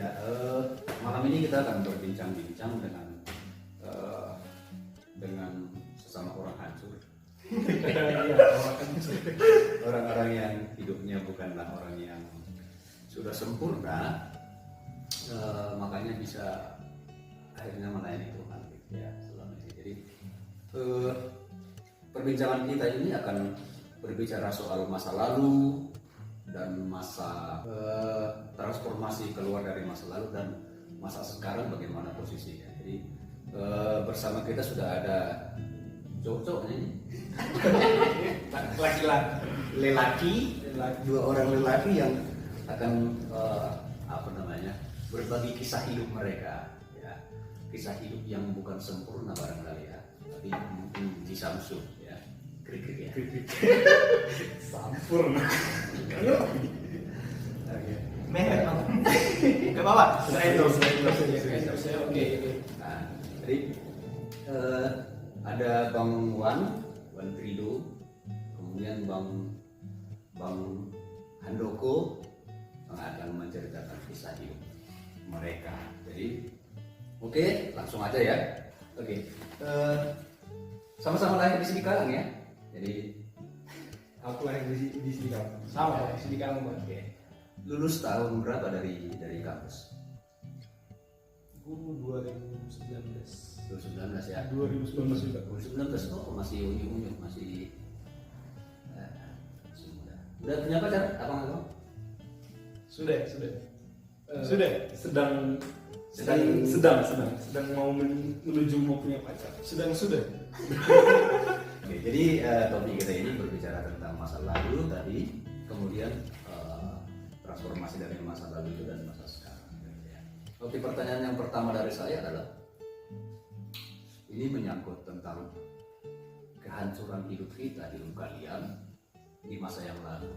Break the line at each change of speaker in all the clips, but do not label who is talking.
Ya, malam ini kita akan berbincang-bincang dengan sesama orang hancur. Orang-orang yang hidupnya bukanlah orang yang sudah sempurna, makanya bisa akhirnya melayani Tuhan ya selama ini. Jadi perbincangan kita ini akan berbicara soal masa lalu dan masa transformasi keluar dari masa lalu dan masa sekarang bagaimana posisinya. Jadi bersama kita sudah ada cowok-cowoknya ini lelaki, dua orang lelaki yang akan berbagi kisah hidup mereka ya, kisah hidup yang bukan sempurna barangkali ya, tapi mungkin di Samsung ya, krik-krik ya.
Sempurna. Ayo.
Oke.
Merek apa? Gak apa-apa. Oke.
Nah, jadi ada Bang Wan Trido, kemudian Bang Handoko yang akan menceritakan kisah hidup mereka. Jadi, oke, langsung aja ya. Oke. Sama-sama lahir di Sidikalang ya. Jadi
Aku lahir di Sidikalang. Sama ya, Sidikalang.
oke. Lulus tahun berapa dari kampus?
Aku 2019.
2019 ya.
2019 juga.
2019 kok masih unyu-unyu, masih muda. Udah punya pacar? Abang?
Sudah. Sedang mau menuju mau punya pacar. Sudah.
Oke, jadi topik kita ini berbicara tentang masa lalu tadi, kemudian transformasi dari masa lalu itu dan masa sekarang. Oke, pertanyaan yang pertama dari saya adalah ini menyangkut tentang kehancuran hidup kita, hidup kalian di masa yang lalu.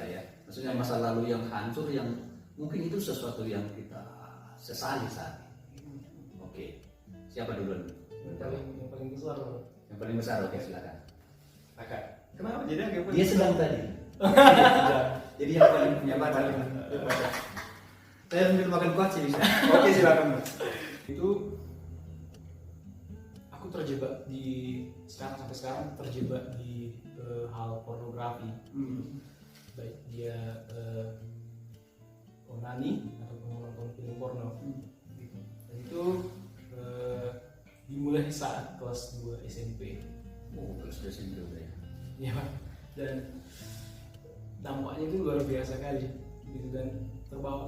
Ya, maksudnya masa lalu yang hancur yang mungkin itu sesuatu yang kita sesali saat ini. Oke, siapa duluan?
Yang paling besar.
Yang paling besar, oke silakan.
Kakak. Kenapa jadi agak
Dia sedang tadi. Jadi yang paling punya pacar. Saya sambil makan kuaci bisa.
Oke, silakan. Itu aku terjebak sampai sekarang terjebak di hal pornografi. Baik dia onani atau menonton film porno. Gitu. Dan itu dimulai saat kelas 2 SMP.
Oh, kelas 2 SMP udah ya.
Iya, Pak. Dan dampaknya itu luar biasa kali gitu, dan terbawa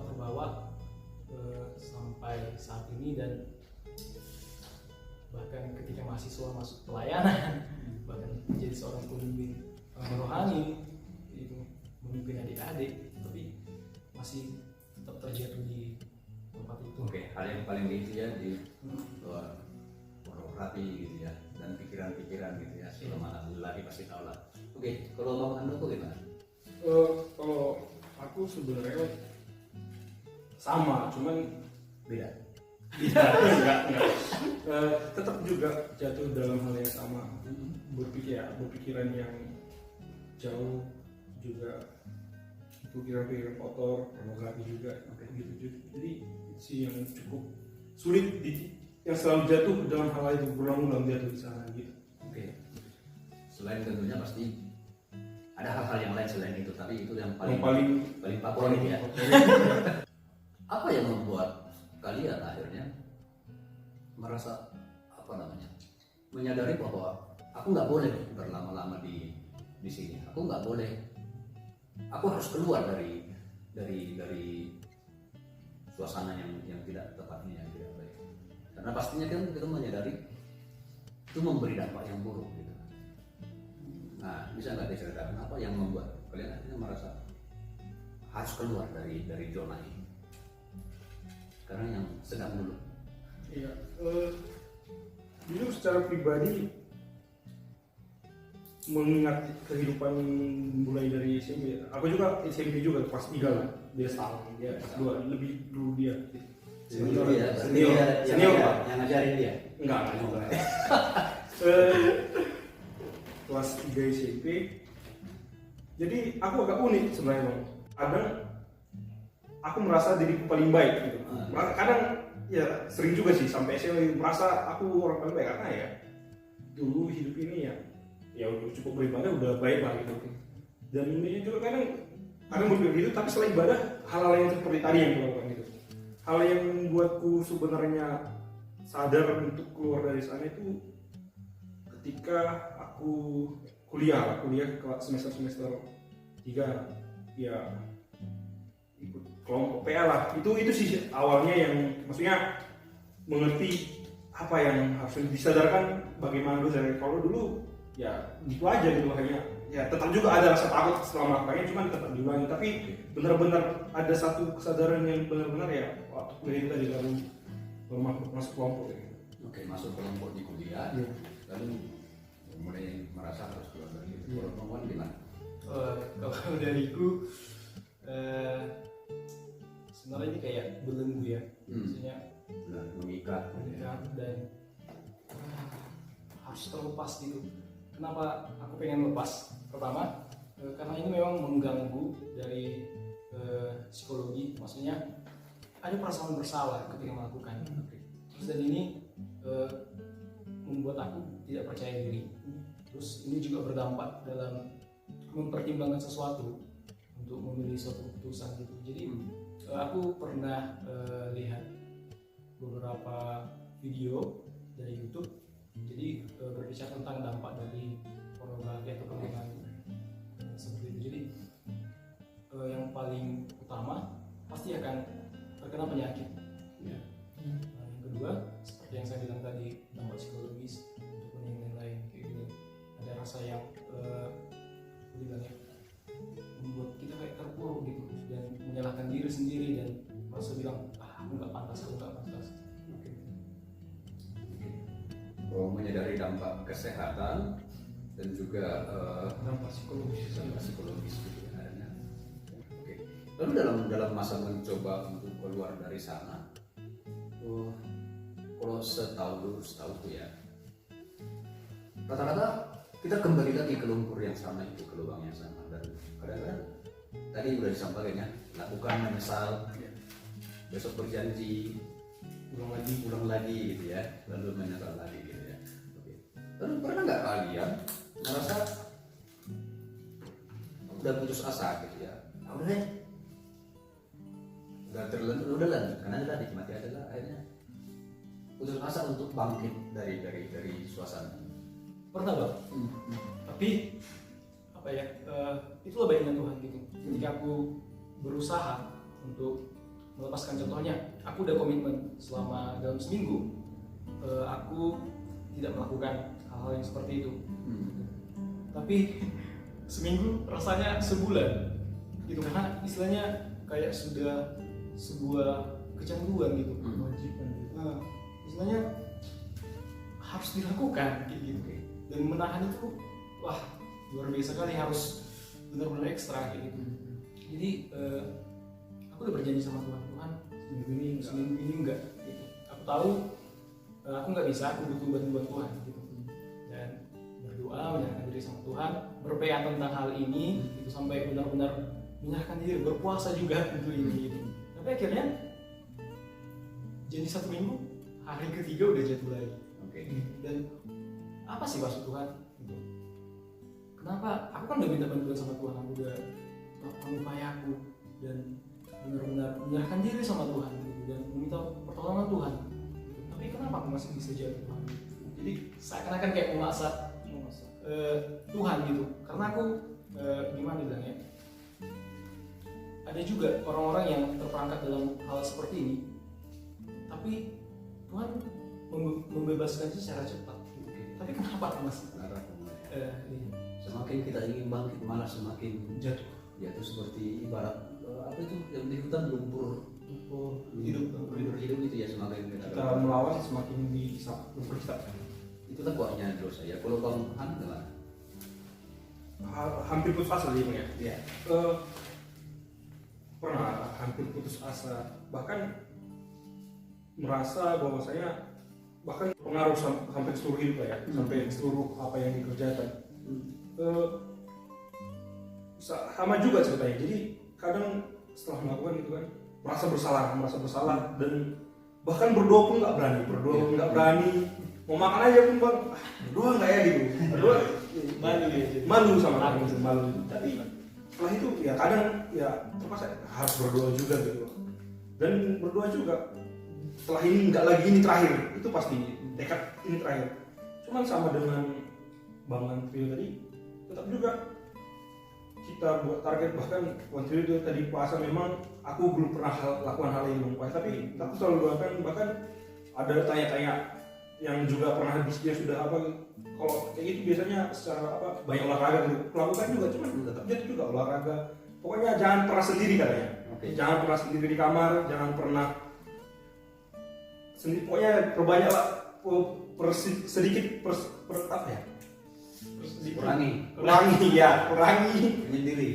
sampai saat ini, dan bahkan ketika mahasiswa masuk pelayanan bahkan menjadi seorang pemimpin rohani itu, memimpin adik-adik, tapi masih tetap terjatuh di tempat itu.
Oke, hal yang paling gitu ya di luar pornografi gitu ya, dan pikiran-pikiran gitu ya, selama lagi pasti tahu lah. Oke, kalau Bang Handoko gimana?
Kalau aku sebenarnya sama, cuman
Beda.
enggak. Tetap juga jatuh dalam hal yang sama, berpikiran yang jauh juga, pikiran kotor, pornografi juga, gitu. Jadi sih yang cukup sulit, yang selalu jatuh dalam hal itu, berulang-ulang jatuh di sana gitu.
Oke. Selain tentunya pasti ada hal-hal yang lain selain itu, tapi itu yang paling favorit ya. Apa yang membuat kalian akhirnya merasa menyadari bahwa aku nggak boleh berlama-lama di sini, aku nggak boleh, aku harus keluar dari suasana yang tidak tepatnya, yang tidak baik, karena pastinya kan kita menyadari itu memberi dampak yang buruk gitu. Nah, bisa nggak diceritakan apa yang membuat kalian akhirnya merasa harus keluar dari zona ini? Sekarang yang sedang dulu.
Iya, jujur secara pribadi mengingat kehidupan mulai dari SMP. Aku juga SMP juga kelas 3 lah. Dia setahun, dia kelas 2, lebih dulu dia.
Senior
Pak.
Yang ngajarin dia?
Enggak juga. Kelas 3 SMP. Jadi aku agak unik sebenarnya, Bang. Ada aku merasa diriku paling baik gitu. Kadang ya sering juga sih sampai SMA merasa aku orang paling baik karena ya dulu hidup ini ya udah cukup beribadah udah baik lah gitu. Dan ini juga kadang berpikir gitu, tapi selain ibadah hal-hal yang seperti tadi yang dilakukan gitu. Hal yang membuatku sebenarnya sadar untuk keluar dari sana itu ketika aku kuliah ke semester 3 ya ikut kelompok PA lah. Itu sih awalnya yang maksudnya mengerti apa yang harus disadarkan bagaimana dulu dari kalau dulu ya gitu aja gitu hanya ya tetap juga ada rasa takut setelah melakukannya cuman tetap diulangi tapi benar-benar ada satu kesadaran yang benar-benar ya waktu kuliah itu tadi baru masuk kelompok gitu.
Oke, masuk kelompok di kuliah lalu mulai merasa harus keluar dari itu. Kalau Bang Wan gimana?
Kalau dariku sebenarnya ini kayak belenggu ya, maksudnya
mengikat
dan harus terlepas gitu. Kenapa aku pengen lepas? Pertama, karena ini memang mengganggu dari psikologi, maksudnya ada perasaan bersalah ketika melakukan. Terus dan ini membuat aku tidak percaya diri. Terus ini juga berdampak dalam mempertimbangkan sesuatu untuk memilih suatu keputusan gitu. Jadi aku pernah lihat beberapa video dari YouTube. Jadi berbicara tentang dampak dari pornografi atau penggunaan seperti itu. Jadi yang paling utama pasti akan terkena penyakit. Nah, yang kedua seperti yang saya bilang tadi dampak psikologis untuk yang lain kayak gini. Ada rasa yang membuat kita kayak terpuruk gitu dan menyalahkan diri sendiri dan merasa bilang aku nggak pantas.
Menyadari dampak kesehatan dan juga
Dampak psikologis
gitu ya. Oke. Lalu dalam masa mencoba untuk keluar dari sana, kalau setahu ya, rata-rata kita kembali lagi ke lumpur yang sama itu, ke lubang yang sama. Dan kadang-kadang tadi udah disampaikan ya, lakukan, menyesal, besok berjanji, ulang lagi gitu ya, lalu menyesal lagi gitu ya. Oke. Lalu pernah nggak kalian merasa udah putus asa gitu ya? Udah deh, udah terlanjur, udah lanjut karena adalah nikmati adalah akhirnya putus asa untuk bangkit dari suasana.
Pernah Bang. Tapi apa ya? Itulah baiknya Tuhan gitu. Ketika aku berusaha untuk melepaskan, contohnya aku udah komitmen selama dalam seminggu aku tidak melakukan hal-hal yang seperti itu. Tapi seminggu rasanya sebulan gitu, karena istilahnya kayak sudah sebuah kecanduan gitu, kewajiban gitu. Nah, istilahnya harus dilakukan gitu. Dan menahan itu wah luar biasa kali, harus benar-benar ekstra kayak gitu. Jadi aku udah berjanji sama Tuhan seminggu ini enggak gitu. Aku tahu aku nggak bisa, aku butuh bantuan Tuhan gitu. Dan berdoa menyerahkan diri sama Tuhan, berpeang tentang hal ini gitu, sampai benar-benar menyerahkan diri, berpuasa juga untuk ini gitu. Tapi akhirnya jadi 1 minggu, hari ketiga udah jatuh lagi. Dan apa sih maksud Tuhan gitu? Kenapa? Aku kan udah minta bantuan sama Tuhan, aku udah melakukan upayaku dan benar-benar menyerahkan diri sama Tuhan gitu, dan meminta pertolongan Tuhan gitu. Tapi kenapa aku masih bisa jatuh Tuhan? Jadi seakan-akan kayak memaksa Tuhan gitu. Karena aku gimana bilangnya? Ada juga orang-orang yang terperangkap dalam hal seperti ini, tapi Tuhan membebaskan secara cepat. Tapi kenapa masih?
Semakin kita ingin bangkit malah semakin jatuh seperti ibarat apa itu yang di hutan lumpur hidup itu ya, semakin
kita melawan semakin lumpur kita.
Itu kan kuatnya dosa ya. Kalau Bang Han gimana?
Hampir putus asa dia ya.
Iya.
Pernah hampir putus asa, bahkan merasa bahwa saya bahkan pengaruh sampai seluruh hidup ya, sampai seluruh apa yang dikerjakan. Sama juga ceritanya. Jadi kadang setelah melakukan itu kan merasa bersalah dan bahkan berdoa pun nggak berani, mau makan aja pun bang, berdoa nggak ya gitu, berdoa malu sama Tuhan, malu. Tapi setelah itu ya kadang ya terpaksa harus berdoa juga gitu, dan berdoa juga setelah ini nggak lagi ini terakhir, itu pasti tekad ini terakhir. Cuman sama dengan Bang Antrio tadi, tetap juga kita buat target, bahkan Antrio itu tadi puasa memang aku belum pernah lakukan hal yang lupa, tapi aku selalu doakan. Bahkan ada tanya-tanya yang juga pernah dia sudah apa, kalau kayak gitu biasanya secara apa banyak olahraga gitu, lakukan juga, cuman tetap jadi juga olahraga. Pokoknya jangan pernah sendiri katanya. Jangan pernah sendiri di kamar, jangan pernah sendiri, pokoknya perbanyaklah sedikit apa ya,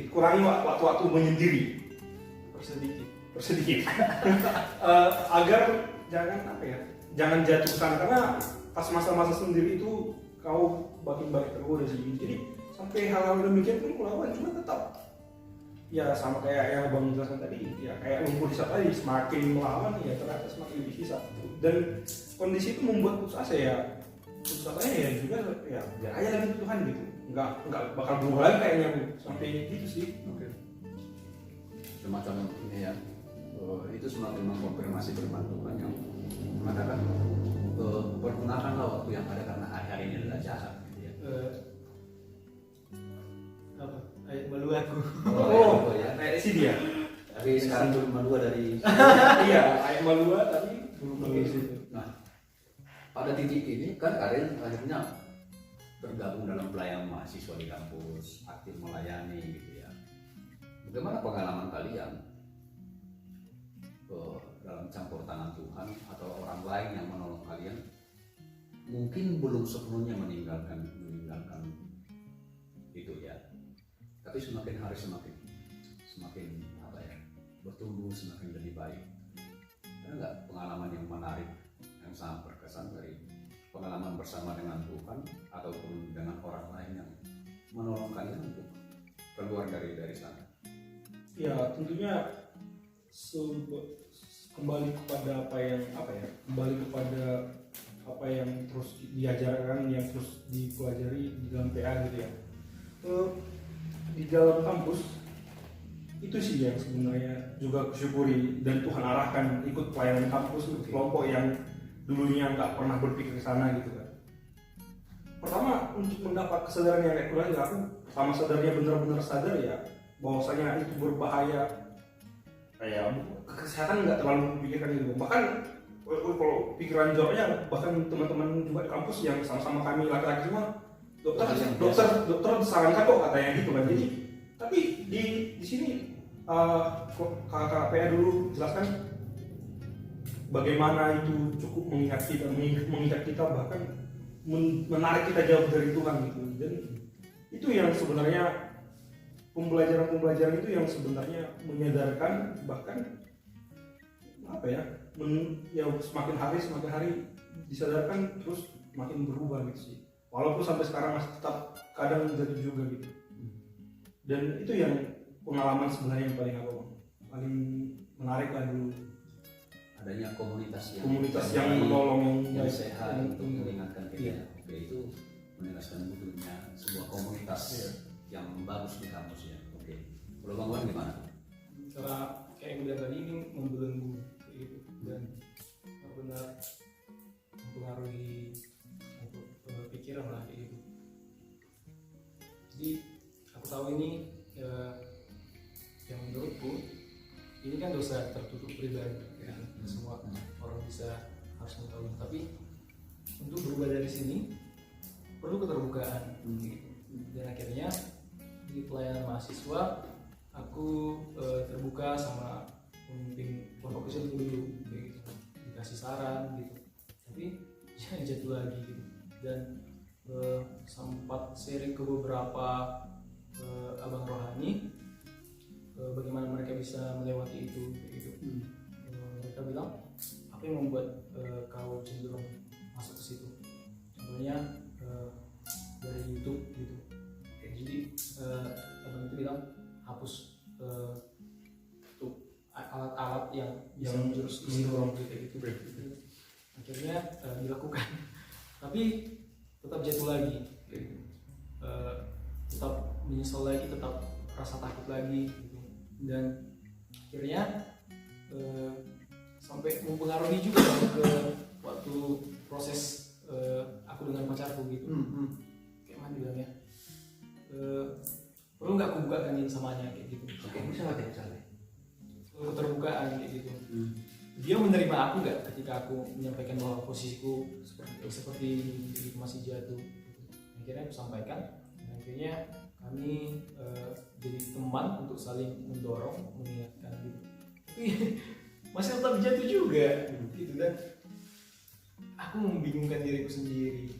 kurangi waktu menyendiri persedikit agar jangan jatuh sana, karena pas masa-masa sendiri itu kau makin banyak tergoda sih. Jadi sampai hal-hal demikian pun melawan, cuma tetap ya sama kayak yang Bang jelaskan tadi, ya kayak lumpur hisap tadi, semakin melawan ya ternyata semakin lebih hisap. Dan kondisi itu membuat putus asa ya juga ya biar aja lagi Tuhan gitu, nggak bakal berubah lagi kayaknya Bu, sampai gitu sih.
Semacam ini ya, itu semakin mengkonfirmasi firman Tuhan yang mengatakan pergunakanlah waktu yang ada karena hari-hari ini adalah jahat gitu ya.
Ayat malu aku.
Ya.
Kayak sih dia.
Tapi sekarang belum malu dari
iya, ayat malu tapi belum pakai situ.
Nah, pada titik ini kan Karin akhirnya bergabung dalam pelayanan mahasiswa di kampus, aktif melayani gitu ya. Bagaimana pengalaman kalian dalam campur tangan Tuhan atau orang lain yang menolong kalian? Mungkin belum sepenuhnya meninggalkan itu ya. Tapi semakin hari semakin apa ya, bertumbuh, semakin lebih baik. Ada nggak pengalaman yang menarik yang sangat berkesan dari pengalaman bersama dengan Tuhan ataupun dengan orang lain yang menolong kalian untuk keluar dari sana?
Ya tentunya kembali kepada kembali kepada apa yang terus diajarkan, yang terus dipelajari di dalam PA gitu ya. Di dalam kampus itu sih yang sebenarnya juga kusyukuri, dan Tuhan arahkan ikut pelayanan kampus untuk kelompok yang dulunya nggak pernah berpikir ke sana gitu kan. Pertama, untuk mendapat kesadaran yang kayak kurang, aku sama sadarnya benar-benar sadar ya bahwasanya itu berbahaya, kayak kesehatan nggak terlalu dipikirkan gitu. Bahkan kalau pikiran jawabnya, bahkan teman-teman juga di kampus yang sama-sama kami laki-laki semua, dokter sarankan kok katanya gitu kan. Jadi tapi di sini kakak PA dulu jelaskan bagaimana itu cukup mengikat kita bahkan menarik kita jauh dari Tuhan gitu. Dan itu yang sebenarnya pembelajaran itu yang sebenarnya menyadarkan, bahkan apa ya, semakin hari disadarkan terus makin berubah gitu sih. Walaupun sampai sekarang masih tetap kadang jadi juga gitu. Dan itu yang pengalaman sebenarnya yang paling menarik lah dulu.
Adanya komunitas
yang menolong,
yang sehat untuk mengingatkan kita. Oke, itu menegaskan butuhnya sebuah komunitas yang bagus di kampus ya. Oke, kalau Bang Wan gimana?
Karena kayak yang bilang tadi, ini membelenggu gitu, dan benar mempengaruhi pikiran lah gitu. Jadi aku tahu ini yang menurutku ini kan dosa tertutup pribadi ya. Semua orang harus mengetahui, tapi untuk berubah dari sini perlu keterbukaan gitu. Dan akhirnya di pelayanan mahasiswa aku terbuka sama pemimpin kelompok kecil dulu gitu, dikasih saran gitu, tapi jangan jatuh lagi gitu. Dan sempat sharing ke beberapa abang rohani bagaimana mereka bisa melewati itu gitu. Mereka bilang apa yang membuat kau cenderung masuk ke situ, contohnya dari YouTube gitu. Jadi abang itu bilang hapus alat-alat yang yang
terus
mendorong kayak gitu. Akhirnya dilakukan, tapi tetap jatuh lagi, tetap menyesal lagi, tetap rasa takut lagi gitu. Dan akhirnya sampai mempengaruhi juga ke waktu proses aku dengan pacarku gitu. Kayak mana bilangnya, perlu nggak aku bukakan samanya kayak gitu.
Oke, misalnya.
Keterbukaan kayak gitu. Dia menerima aku nggak ketika aku menyampaikan bahwa posisiku seperti itu masih jatuh. Akhirnya aku sampaikan. Dan akhirnya kami jadi teman untuk saling mendorong, mengingatkan gitu. Tapi masih tetap jatuh juga gitu, dan aku membingungkan diriku sendiri.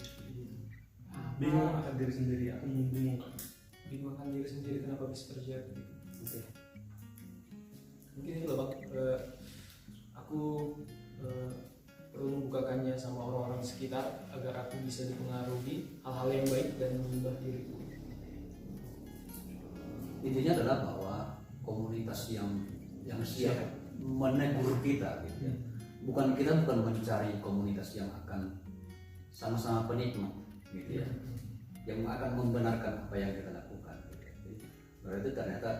Bingung akan diri sendiri, aku
membingungkan diri sendiri kenapa bisa terjadi gitu.
Oke.
Mungkin itu lah Bang, aku perlu membukakannya sama orang-orang sekitar agar aku bisa dipengaruhi hal-hal yang baik dan mengubah diriku.
Intinya adalah bahwa komunitas yang siap menegur kita gitu ya. Kita bukan mencari komunitas yang akan sama-sama penikmat gitu ya, yang akan membenarkan apa yang kita lakukan gitu. Jadi, berarti ternyata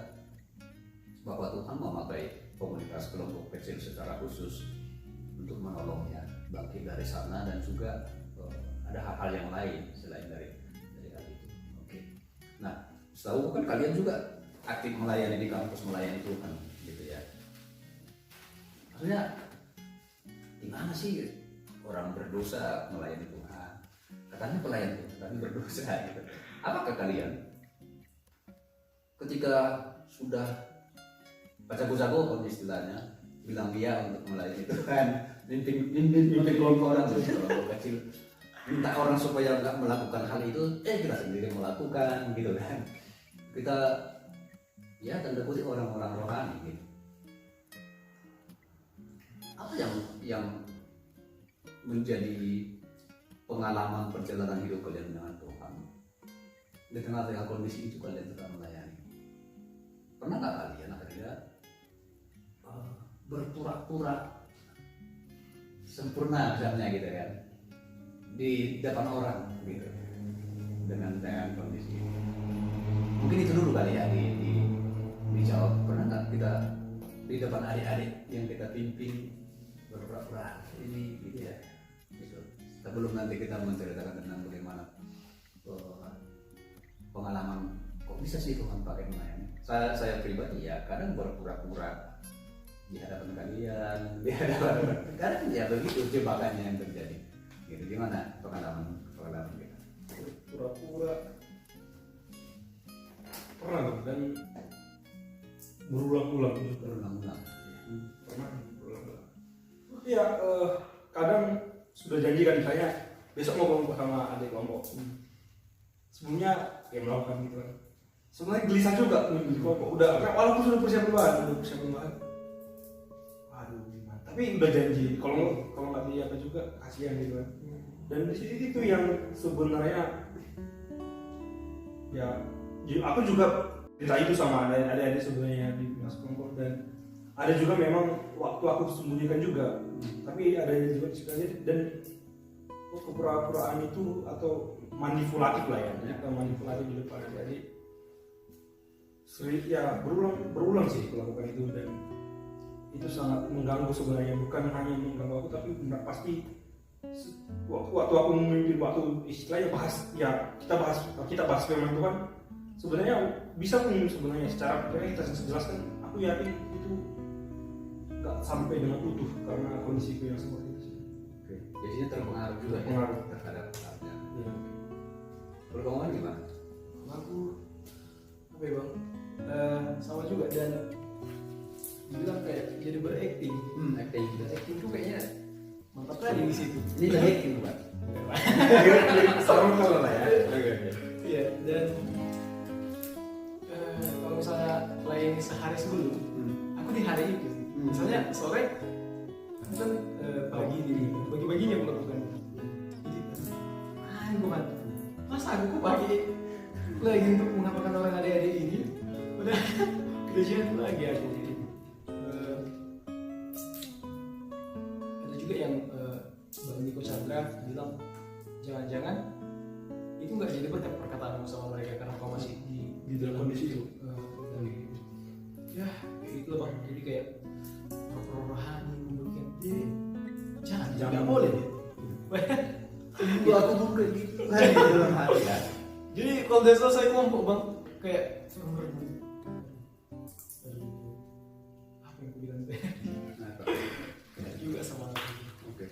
bahwa Tuhan memakai komunitas kelompok kecil secara khusus untuk menolongnya bangkit dari sana, dan juga ada hal-hal yang lain selain dari hal itu. Oke. Nah, setahu kan kalian juga aktif melayani di kampus, melayani Tuhan gitu ya. Maksudnya gimana sih orang berdosa melayani Tuhan? Katanya pelayan Tuhan tapi berdosa gitu. Apakah kalian ketika sudah baca-baca istilahnya bilang dia untuk melayani Tuhan, mimpin kelompok orang kelompok kecil, minta orang supaya nggak melakukan hal itu, kita sendiri melakukan gitu kan? Kita ya tanda kutip orang-orang rohani gitu. Apa yang menjadi pengalaman perjalanan hidup kalian dengan Tuhan di tengah-tengah kondisi itu kalian tetap melayani? Pernah nggak kalian akhirnya berpura-pura sempurna misalnya gitu kan di depan orang gitu dengan kondisi ini? Mungkin itu dulu kali ya dijawab. Pernah nggak kita di depan adik-adik yang kita pimpin berpura-pura ini gitu ya gitu. Sebelum nanti kita menceritakan tentang bagaimana pengalaman kok bisa sih Tuhan pakai melayani. Saya pribadi ya kadang berpura-pura di hadapan kalian, di hadapan kadang ya begitu jebakannya yang terjadi. Gitu, gimana pengalaman kita?
Pura-pura pernah tuh, dan berulang-ulang juga.
Berulang-ulang.
Pernah berulang-ulang. Iya, kadang sudah janji kan saya besok mau kelompok sama adik kelompok. Sebelumnya ya melakukan gitu kan. Sebenarnya gelisah juga di kelompok. Udah, walaupun sudah persiapan banget. Aduh gimana? Tapi udah janji. Kalau nggak diapa juga kasihan gitu kan. Dan di sini itu yang sebenarnya ya aku juga cerita itu sama adik-adik sebenarnya di mas kelompok, dan ada juga memang waktu aku sembunyikan juga, tapi ada juga sebenarnya, dan kepura-puraan itu atau manipulatif lah ya, atau manipulatif di depan adik-adik sering ya berulang sih melakukan itu, dan itu sangat mengganggu sebenarnya, bukan hanya mengganggu aku tapi benar pasti waktu aku memimpin, waktu istilahnya kita bahas firman Tuhan sebenarnya bisa pun sebenarnya secara kita jelaskan, aku yakin itu nggak sampai dengan utuh karena kondisiku yang seperti itu.
Oke, jadinya terpengaruh juga
Terpengaruh.
ya terhadap hal-hal.
Ya.
Perkembangan gimana?
Aku apa ya Bang? Sama juga, dan dibilang kayak jadi berakting. Acting tuh kayaknya mantap kali di situ.
Ini udah acting bukan?
Sarung kalau lah ya.
Iya, dan kalau misalnya layani sehari sebelum, aku di hari itu sih. Misalnya sore, aku kan pagi-paginya melakukan. Jadi, bukan. Masa aku pagi lagi untuk mengapakan orang adik-adik ini, udah jatuh lagi aku. juga yang Bang Niko Chandra bilang jangan-jangan itu nggak jadi berkat perkataan sama mereka karena kau masih di dalam kondisi itu. Ya kayak gitu loh Bang. Jadi kayak rohani mungkin. Jangan nggak boleh.
Tunggu aku buka gitu kan di dalam hati kan.
Jadi kalau udah selesai kelompok Bang kayak apa yang aku bilang teh? Juga sama.
Oke.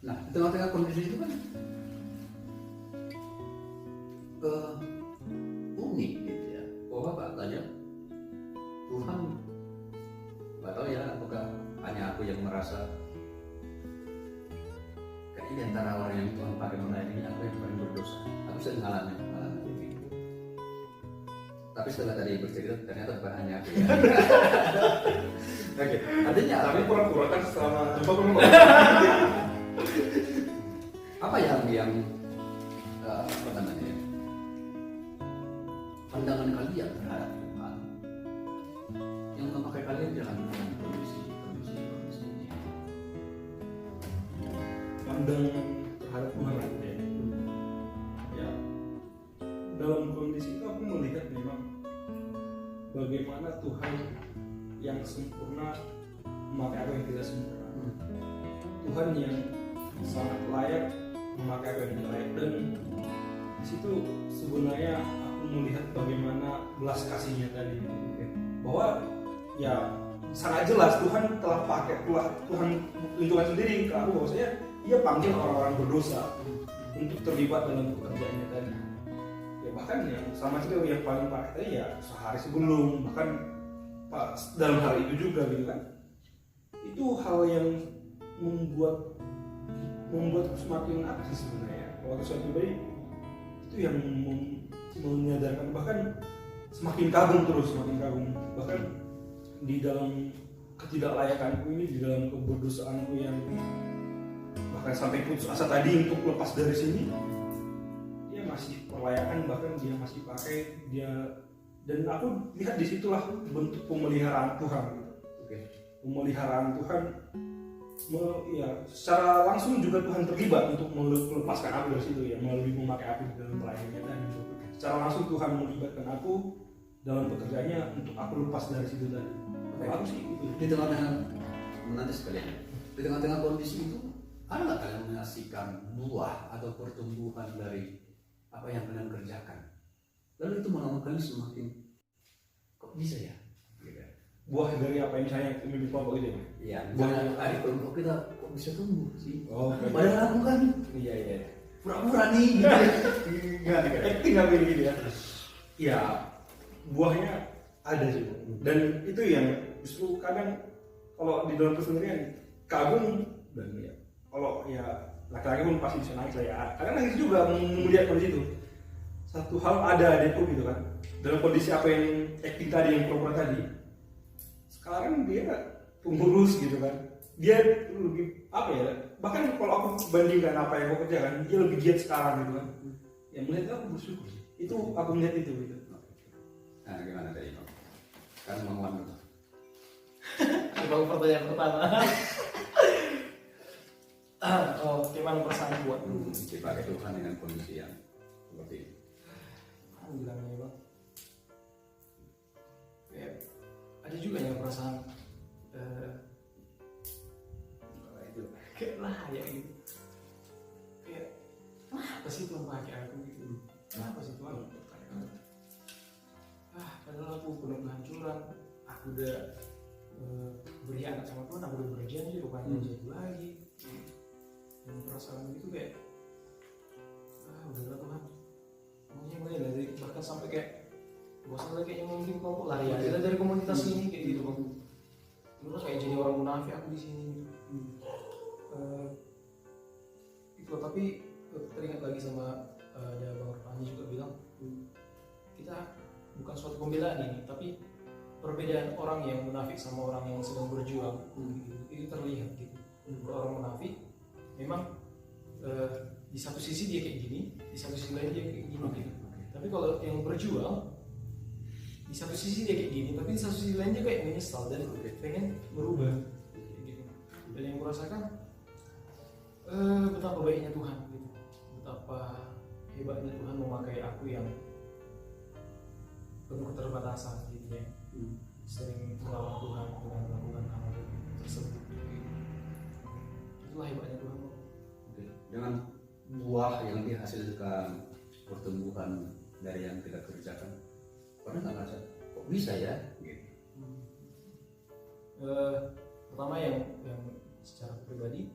Nah, di tengah-tengah kondisi itu kan unik gitu ya. Bahwa katanya Tuhan nggak tahu ya apakah hanya aku yang merasa kayaknya di antara orang yang Tuhan pakai melayani ini aku yang paling berdosa. Aku sering ngalamin gitu. Tapi setelah tadi bercerita ternyata bukan hanya aku ya. Oke, artinya
Tapi pura-pura kan selama jumpa belum.
apa yang apa namanya ya, pandangan kalian terhadap Tuhan yang memakai kalian dalam kondisi ini.
Pandangan terhadap Tuhan ya. Ya, dalam kondisi itu aku melihat memang bagaimana Tuhan yang sempurna memakai apa yang tidak sempurna. Tuhan yang sangat layak memakai apa yang tidak layak, dan di situ sebenarnya aku melihat bagaimana belas kasihnya tadi, bahwa ya sangat jelas Tuhan telah pakai, Tuhan tunjukkan sendiri ke aku bahwasanya Ia panggil orang-orang berdosa untuk terlibat dalam pekerjaannya tadi. Ya bahkan yang sama juga yang paling parah tadi ya sehari sebelum, bahkan dalam hal itu juga gitu kan. Itu hal yang membuat semakin apa sih sebenarnya, waktu saya pribadi itu yang menyadarkan, bahkan semakin kagum, bahkan di dalam ketidaklayakanku ini, di dalam keberdosaanku yang bahkan sampai putus asa tadi untuk lepas dari sini, dia masih perlayakan, bahkan dia masih pakai dia, dan aku lihat disitulah bentuk pemeliharaan Tuhan gitu. Pemeliharaan Tuhan, ya secara langsung juga Tuhan terlibat untuk melepaskan aku dari situ ya, melalui memakai aku dalam pelayanannya tadi. Secara langsung Tuhan melibatkan aku dalam pekerjaannya untuk aku lepas dari situ tadi. Aku sih itu.
Di tengah-tengah nanti sekalian, di tengah-tengah kondisi itu ada nggak kalian menyaksikan buah atau pertumbuhan dari apa yang kalian kerjakan? Lalu itu membuat kalian semakin kok bisa ya?
Buah dari apa yang saya mimpi kelompok itu ya?
Iya, buahnya hari kelompok kita kok bisa tumbuh sih?
Oh,
padahal aku kan
iya.
pura-pura nih gitu. Gimana kan?
Acting nggak begini gitu ya? Ya, buahnya ada sih, dan itu yang justru kadang kalau di dalam kesendirian kagum, dan ya kalau ya laki-laki pun pasti bisa nangis lah ya. Kadang nangis juga melihat kondisi itu. Satu hal ada adekku gitu kan, dalam kondisi apa yang acting tadi, yang pura-pura tadi, sekarang dia pengurus gitu kan, dia lebih apa ya, bahkan kalau aku bandingkan apa yang aku kerjakan, dia lebih giat sekarang gitu kan. Ya melihat aku bersyukur sih, itu aku melihat itu gitu.
Nah gimana tadi Pak? Kan menguat dulu.
Baru pertanyaan pertama. Gimana perasaan buat
Dipakai Tuhan dengan kondisi yang seperti ini.
bilangnya Bang, kayak ada juga yang perasaan itu kayak ya gitu, kayak apa sih Tuhan pakai aku gitu, kenapa sih Tuhan pertanyaan, padahal aku penuh kehancuran, aku udah berkhianat sama Tuhan, aku udah berjanji rupanya jadi lagi, dan perasaan gitu kayak udahlah Tuhan, maunya dari bahkan sampai kayak bosan lagi kayaknya mungkin kelompok lari aja dari komunitas ini kayak gitu Bang. Terus kayak jadi orang munafik aku di sini. Itu tapi teringat lagi sama ada Bang Rani juga bilang kita bukan suatu pembelaan ini, tapi perbedaan orang yang munafik sama orang yang sedang berjuang itu terlihat gitu. Kalau orang munafik memang di satu sisi dia kayak gini, di satu sisi lain dia kayak gini gitu. Tapi kalau yang berjuang di satu sisi dia kayak gini, tapi di satu sisi lain dia kayak menyesal dan pengen berubah gitu. Dan yang kurasakan kayak aku yang penuh keterbatasan jadinya sering melawan Tuhan dengan melakukan hal tersebut. Itulah hebatnya Tuhan.
Oke. Dengan buah yang dihasilkan, pertumbuhan dari yang kita kerjakan, pernah nggak ngerasa kok bisa ya? Gitu.
Pertama yang secara pribadi,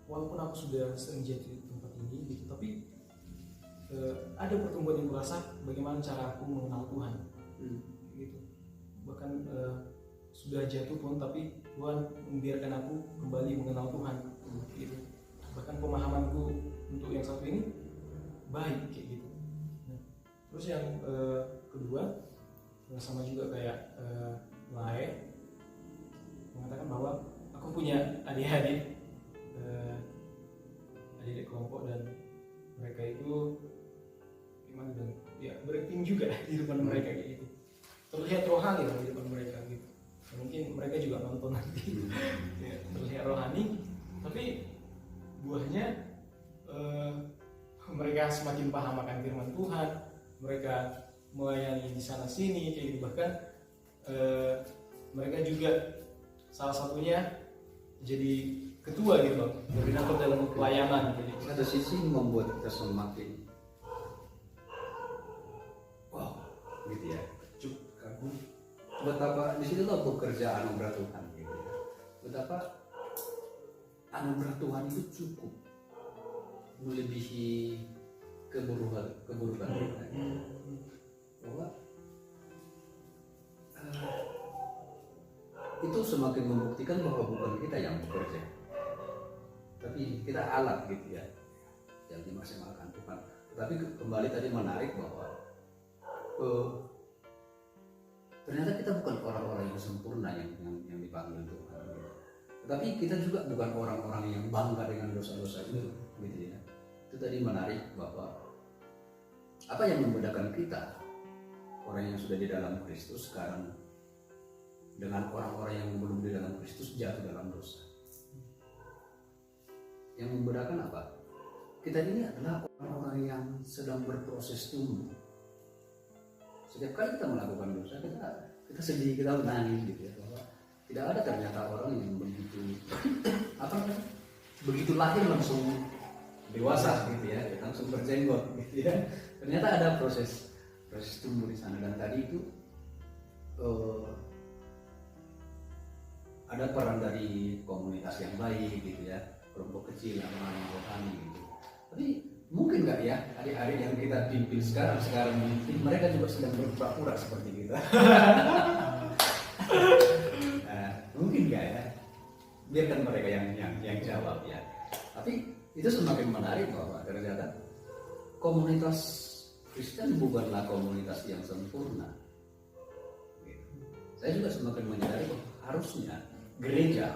walaupun aku sudah sering jadi di tempat ini gitu, tapi ada pertumbuhan yang kurasa bagaimana cara aku mengenal Tuhan. Gitu. Bahkan sudah jatuh pun tapi Tuhan membiarkan aku kembali mengenal Tuhan. Gitu. Bahkan pemahamanku untuk yang satu ini baik kayak gitu. Nah, terus yang kedua sama juga kayak Lae mengatakan bahwa aku punya adik-adik kelompok dan mereka itu gimana dan ya berakting juga di depan mereka kayak gitu, terlihat rohani lah di depan mereka gitu. Mungkin mereka juga nonton nanti. Ya, terlihat rohani tapi buahnya mereka semakin paham akan firman Tuhan, mereka melayani di sana sini kayak gitu. Bahkan mereka juga salah satunya jadi ketua gitu bang, berpindah dalam pelayanan. Jadi
Satu sisi membuat kita semakin wow, gitu ya, cukup kagum. Betapa di situlah pekerjaan anugerah Tuhan, gitu ya. Betapa anugerah Tuhan itu cukup melebihi keburukan kita. Bahwa itu semakin membuktikan bahwa bukan kita yang bekerja, tapi kita alat gitu ya, yang dimaksimalkan Tuhan. Tapi kembali tadi menarik bahwa ternyata kita bukan orang-orang yang sempurna yang dipanggil Tuhan. Gitu. Tetapi kita juga bukan orang-orang yang bangga dengan dosa-dosa itu, gitu ya. Itu tadi menarik bahwa apa yang membedakan kita orang yang sudah di dalam Kristus sekarang dengan orang-orang yang belum di dalam Kristus jatuh dalam dosa. Yang membedakan apa? Kita ini adalah orang-orang yang sedang berproses tumbuh. Setiap kali kita melakukan dosa, kita sedih, kita menangis gitu ya. Bahwa tidak ada ternyata orang yang begitu begitu lahir langsung dewasa gitu ya, langsung berjenggot gitu ya. Ternyata ada proses tumbuh di sana. Dan tadi itu ada peran dari komunitas yang baik gitu ya, kelompok kecil yang rohani gitu. Tapi mungkin nggak ya adik-adik yang kita pimpin sekarang mungkin mereka juga sedang berpura-pura seperti kita. Nah, mungkin nggak ya, biarkan mereka yang jawab ya. Tapi itu semakin menarik bahwa ternyata komunitas Kristen bukanlah komunitas yang sempurna. Saya juga semakin menyadari bahwa harusnya gereja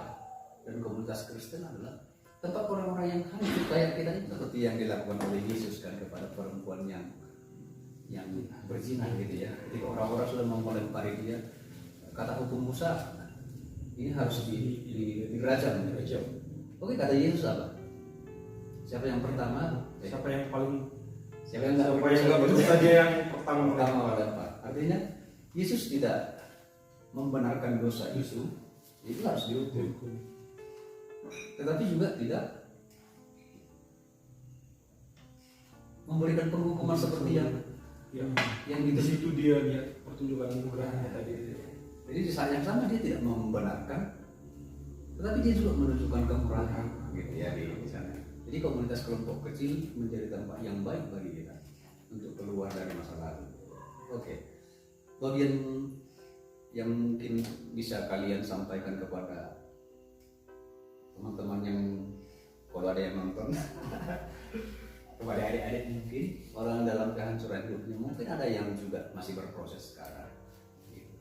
dan komunitas Kristen adalah tempat orang-orang yang hancur kayak kita ini, seperti yang dilakukan oleh Yesus kan kepada perempuan yang berzina gitu ya. Ketika orang-orang sudah melempari dia, kata hukum Musa ini harus dirajam. Oke, kata Yesus apa? Siapa yang pertama?
Siapa yang
nggak
berdosa dia yang pertama
melempar. Artinya Yesus tidak membenarkan dosa itu harus dihukum. Tetapi juga tidak memberikan penghukuman seperti yang
di situ dia lihat pertunjukan anugerahnya tadi.
Jadi di saat yang sama dia tidak membenarkan, tetapi dia juga menunjukkan kemurahan gitu ya di sana. Jadi komunitas kelompok kecil menjadi tempat yang baik bagi kita untuk keluar dari masa lalu. Oke. Bagian yang mungkin bisa kalian sampaikan kepada teman-teman yang kalau ada yang nonton kepada adik-adik mungkin orang dalam kehancuran hidupnya, mungkin ada yang juga masih berproses sekarang gitu.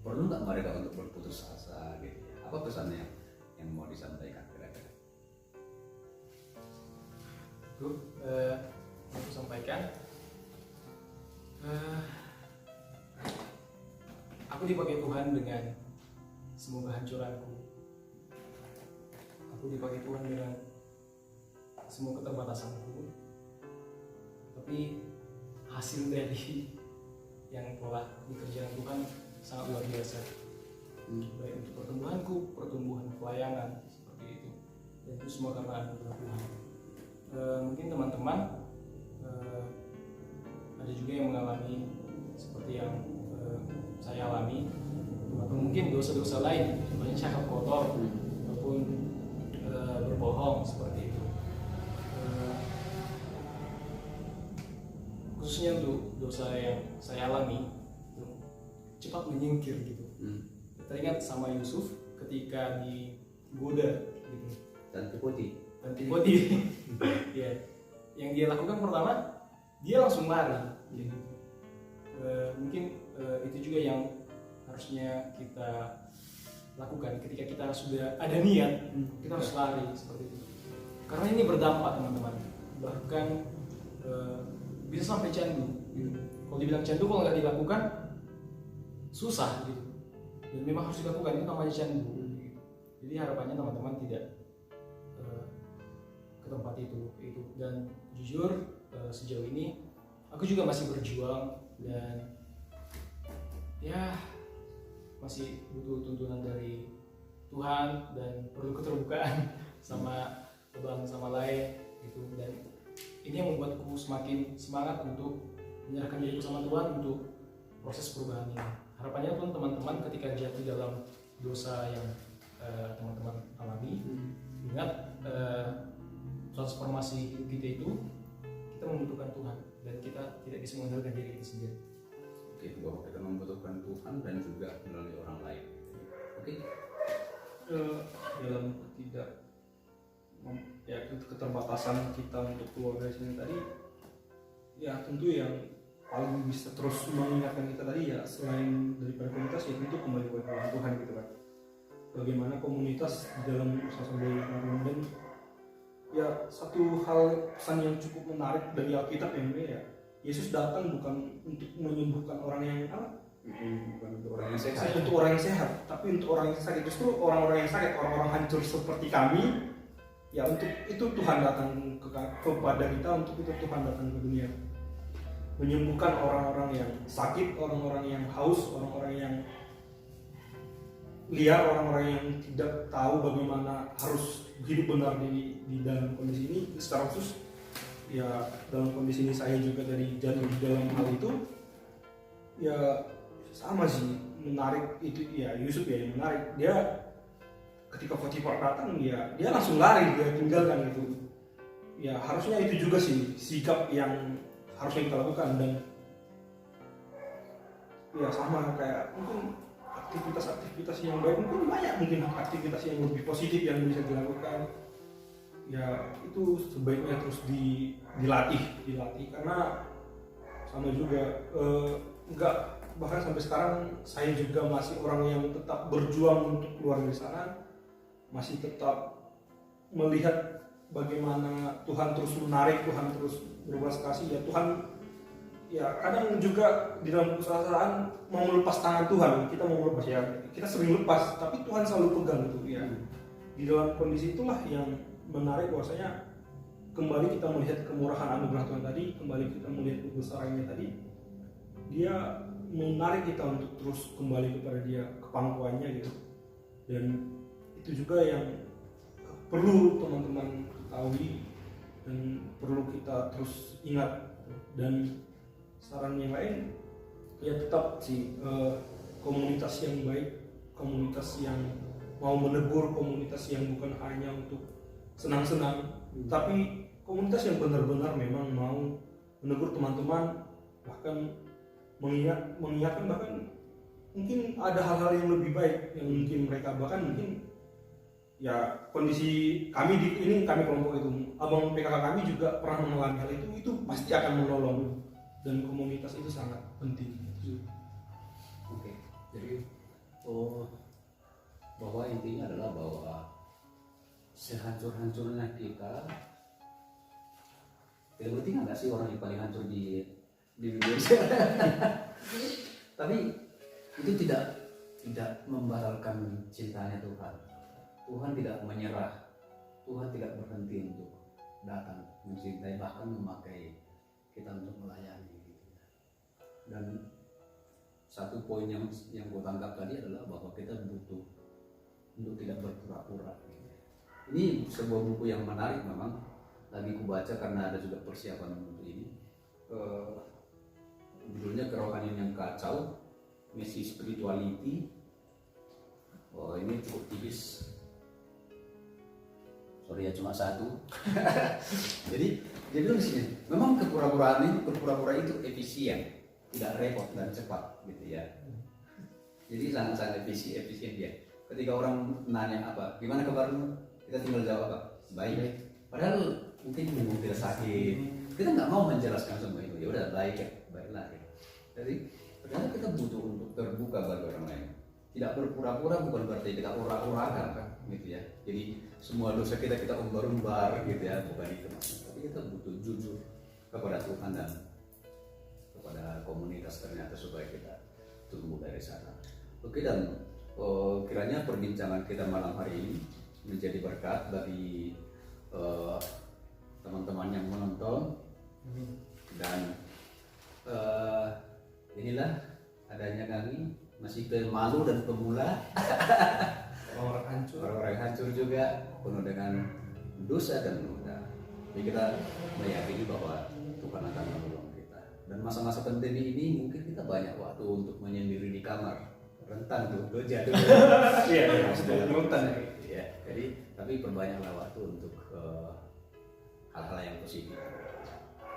Perlu nggak mereka untuk berputus asa gitu ya? Apa pesannya yang mau disampaikan kira-kira?
Aku sampaikan aku dipakai Tuhan dengan semua kehancuranku. Aku dipakai Tuhan dengan semua keterbatasanku. tapi hasil dari yang telah dikerjakan Tuhan sangat luar biasa. Baik untuk pertumbuhanku, pertumbuhan pelayanan seperti itu, dan itu semua karena anugerah Tuhan. Mungkin teman-teman ada juga yang mengalami seperti yang saya alami, atau mungkin dosa-dosa lain, contohnya cakap kotor ataupun berbohong seperti itu. Khususnya untuk dosa yang saya alami, cepat menyingkir gitu. Teringat sama Yusuf ketika digoda gitu.
Dan Tipoti. Ya. Yang dia lakukan pertama, dia langsung lari gitu. Mungkin itu juga yang harusnya kita lakukan ketika kita sudah ada niat, kita harus lari seperti itu. Karena ini berdampak teman-teman, bahkan bisa sampai candu gitu. Kalau dibilang candu, kalau nggak dilakukan susah gitu, dan memang harus dilakukan, itu namanya candu gitu. Jadi harapannya teman-teman tidak ke tempat itu. Dan jujur sejauh ini aku juga masih berjuang, dan ya masih butuh tuntunan dari Tuhan, dan perlu keterbukaan sama lain gitu. Dan ini yang membuatku semakin semangat untuk menyerahkan diriku sama Tuhan untuk proses perubahan ini. Harapannya pun teman-teman ketika jatuh dalam dosa yang teman-teman alami, ingat transformasi hidup kita itu, kita membutuhkan Tuhan, dan kita tidak bisa mengandalkan diri kita sendiri. Oke, bahwa kita membutuhkan Tuhan dan juga melalui orang lain. Oke.
Dalam keterbatasan kita untuk keluarga sini tadi, ya tentu yang paling bisa terus mengingatkan kita tadi ya, selain daripada komunitas, ya tentu kembali kepada Tuhan gitu kan. Bagaimana komunitas di dalam usaha sambil Ramadan. Dan ya satu hal pesan yang cukup menarik dari Alkitab yang ini ya, Yesus datang bukan untuk menyembuhkan orang yang
bukan untuk orang yang sehat.
Untuk orang yang sehat, tapi untuk orang yang sakit. Justru orang-orang yang sakit, orang-orang hancur seperti kami, ya untuk itu Tuhan datang kepada kita, untuk itu Tuhan datang ke dunia, menyembuhkan orang-orang yang sakit, orang-orang yang haus, orang-orang yang liar, orang-orang yang tidak tahu bagaimana harus hidup benar di dalam kondisi ini. Secara khusus ya dalam kondisi ini saya juga dari jatuh di dalam hal itu, ya sama sih, menarik itu ya. Yusuf ya yang menarik, dia ketika Potifar datang ya dia langsung lari, dia tinggalkan gitu. Ya harusnya itu juga sih sikap yang harusnya kita lakukan. Dan ya sama kayak mungkin aktivitas-aktivitas yang baik, mungkin banyak mungkin aktivitas yang lebih positif yang bisa dilakukan. Ya itu sebaiknya terus dilatih karena sama juga enggak, bahkan sampai sekarang saya juga masih orang yang tetap berjuang untuk keluar dari sana, masih tetap melihat bagaimana Tuhan terus menarik, Tuhan terus berbelas kasih. Ya Tuhan ya kadang juga di dalam kesalahan mau melepas tangan Tuhan, kita mau melepas ya, kita sering lepas, tapi Tuhan selalu pegang itu ya. Di dalam kondisi itulah yang menarik, bahwasanya kembali kita melihat kemurahan anugerah Tuhan tadi, kembali kita melihat kebesarannya tadi, dia menarik kita untuk terus kembali kepada dia, ke pangkuannya gitu. Dan itu juga yang perlu teman-teman ketahui dan perlu kita terus ingat. Dan saran yang lain ya tetap sih, komunitas yang baik, komunitas yang mau menegur, komunitas yang bukan hanya untuk senang-senang, tapi komunitas yang benar-benar memang mau menegur teman-teman, bahkan mengingatkan, bahkan mungkin ada hal-hal yang lebih baik yang mungkin mereka, bahkan mungkin ya kondisi kami ini kami kelompok itu, abang PKK kami juga pernah mengalami hal itu pasti akan menolong. Dan komunitas itu sangat penting.
Oke, jadi bahwa intinya adalah bahwa sehancur-hancurnya kita, tidak berarti nggak sih orang yang paling hancur di Indonesia. Tapi itu tidak membatalkan cintanya Tuhan. Tuhan tidak menyerah, Tuhan tidak berhenti untuk datang mencintai, bahkan memakai kita untuk melayani gitu ya. Dan satu poin yang gue tangkap tadi adalah bahwa kita butuh untuk tidak berpura-pura gitu ya. Ini sebuah buku yang menarik memang, lagi ku baca karena ada juga persiapan untuk ini. Judulnya Kerohanian yang Kacau, Misi Spirituality. Oh, ini cukup tipis. Sorry ya, cuma satu. Jadi dia bilang di sini, memang kepura-pura itu efisien, tidak repot dan cepat gitu ya. Jadi sangat-sangat efisien dia. Ketika orang nanya apa, gimana kabarmu? Kita tinggal jawab apa? Baik. Padahal mungkin kita sakit, kita nggak mau menjelaskan semua itu. Ya udah baik ya, baiklah. Ya. Jadi padahal kita butuh untuk terbuka bagi orang lain. Tidak berpura-pura bukan berarti kita ura-urakan kan, gitu ya. Jadi semua dosa kita umbar-umbar gitu ya, bukan itu maksudnya. Tapi kita butuh jujur kepada Tuhan dan kepada komunitas ternyata supaya kita tumbuh dari sana. Oke, dan kiranya perbincangan kita malam hari ini menjadi berkat bagi teman-teman yang menonton. Dan inilah adanya kami masih pemalu dan pemula, orang-orang hancur juga, penuh dengan dosa dan noda. Jadi kita meyakini bahwa Tuhan akan menolong kita. Dan masa-masa pandemi ini mungkin kita banyak waktu untuk menyendiri di kamar, rentan tuh jatuh. Iya, rentan ya. Jadi tapi perbanyaklah waktu untuk hal-hal yang positif.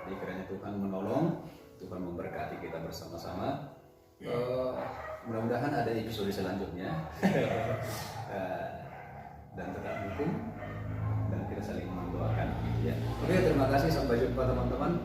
Jadi kiranya Tuhan menolong, Tuhan memberkati kita bersama-sama. Mudah-mudahan ada episode selanjutnya. Dan tetap dukung dan kita saling mendoakan ya. Oke, terima kasih, sampai jumpa teman-teman.